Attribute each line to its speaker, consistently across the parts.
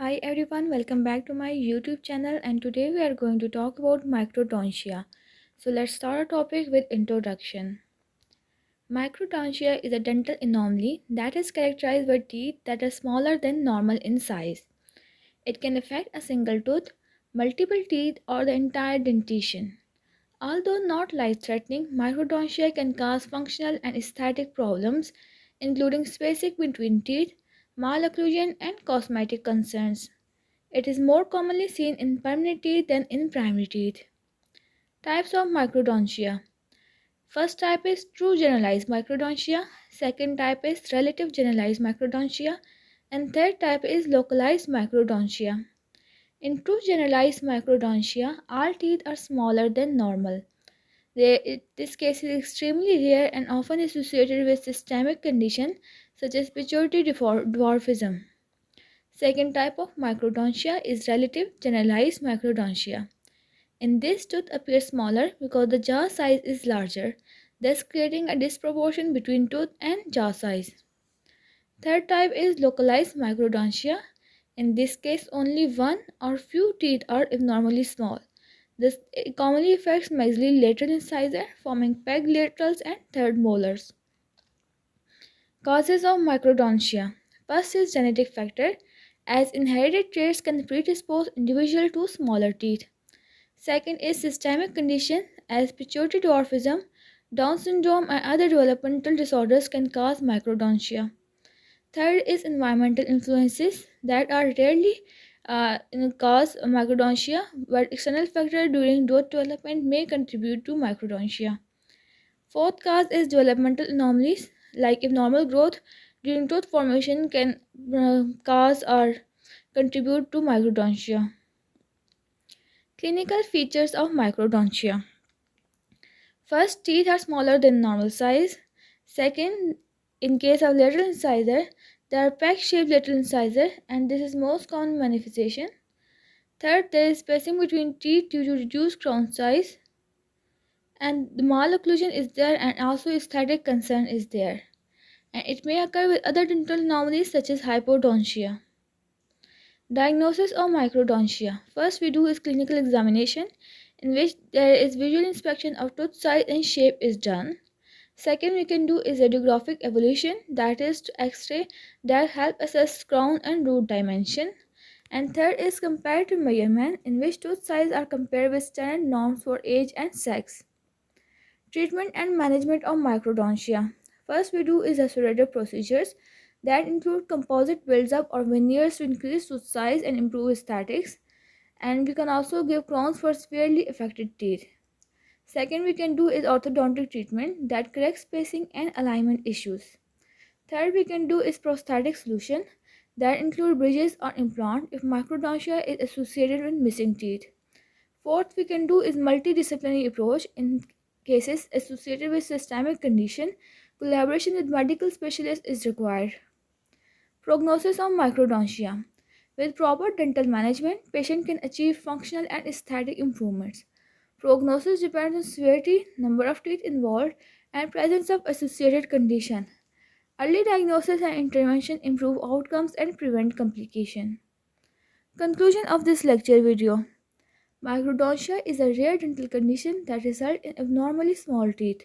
Speaker 1: Hi everyone, welcome back to my YouTube channel, and today we are going to talk about Macrodontia. So let's start our topic with introduction. Macrodontia is a dental anomaly that is characterized by teeth that are smaller than normal in size. It can affect a single tooth, multiple teeth, or the entire dentition. Although not life-threatening, microdontia can cause functional and aesthetic problems, including spacing between teeth, malocclusion, and cosmetic concerns. It is more commonly seen in permanent teeth than in primary teeth. Types of microdontia. First type is true generalized microdontia, second type is relative generalized microdontia, and third type is localized microdontia. In true generalized microdontia, all teeth are smaller than normal. This case is extremely rare and often associated with systemic conditions such as pituitary dwarfism. Second type of microdontia is relative generalized microdontia. In this, tooth appears smaller because the jaw size is larger, thus creating a disproportion between tooth and jaw size. Third type is localized microdontia. In this case, only one or few teeth are abnormally small. This commonly affects maxillary incisor, forming peg laterals and third molars. Causes of microdontia. First is genetic factor, as inherited traits can predispose individual to smaller teeth. Second is systemic condition, as pituitary dwarfism, Down syndrome, and other developmental disorders can cause microdontia. Third is environmental influences that are rarely cause microdontia, but external factors during growth development may contribute to microdontia. Fourth cause is developmental anomalies, like abnormal growth during tooth formation can cause or contribute to microdontia. Clinical features of microdontia. First, teeth are smaller than normal size. Second, in case of lateral incisor, there are peg-shaped lateral incisor, and this is most common manifestation. Third, there is spacing between teeth due to reduced crown size, and the malocclusion is there, and also aesthetic concern is there. And it may occur with other dental anomalies such as hypodontia. Diagnosis of microdontia. First, we do is clinical examination, in which there is visual inspection of tooth size and shape is done. Second, we can do is radiographic evaluation, that is to X-ray that help assess crown and root dimension. And third is comparative measurement, in which tooth size are compared with standard norms for age and sex. Treatment and management of microdontia. First, we do is restorative procedures that include composite builds-up or veneers to increase tooth size and improve aesthetics. And we can also give crowns for severely affected teeth. Second, we can do is orthodontic treatment that corrects spacing and alignment issues. Third, we can do is prosthetic solution that include bridges or implant if microdontia is associated with missing teeth. Fourth, we can do is multidisciplinary approach in cases associated with systemic condition. Collaboration with medical specialists is required. Prognosis of microdontia. With proper dental management, patient can achieve functional and aesthetic improvements. Prognosis depends on severity, number of teeth involved, and presence of associated condition. Early diagnosis and intervention improve outcomes and prevent complication. Conclusion of this lecture video. Macrodontia is a rare dental condition that results in abnormally small teeth.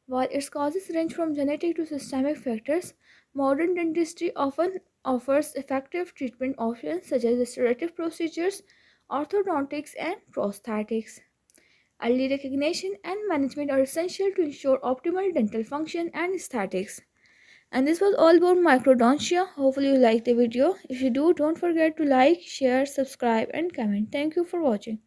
Speaker 1: While its causes range from genetic to systemic factors, modern dentistry often offers effective treatment options such as restorative procedures, orthodontics, and prosthetics. Early recognition and management are essential to ensure optimal dental function and aesthetics. And this was all about microdontia. Hopefully you liked the video. If you do, don't forget to like, share, subscribe, and comment. Thank you for watching.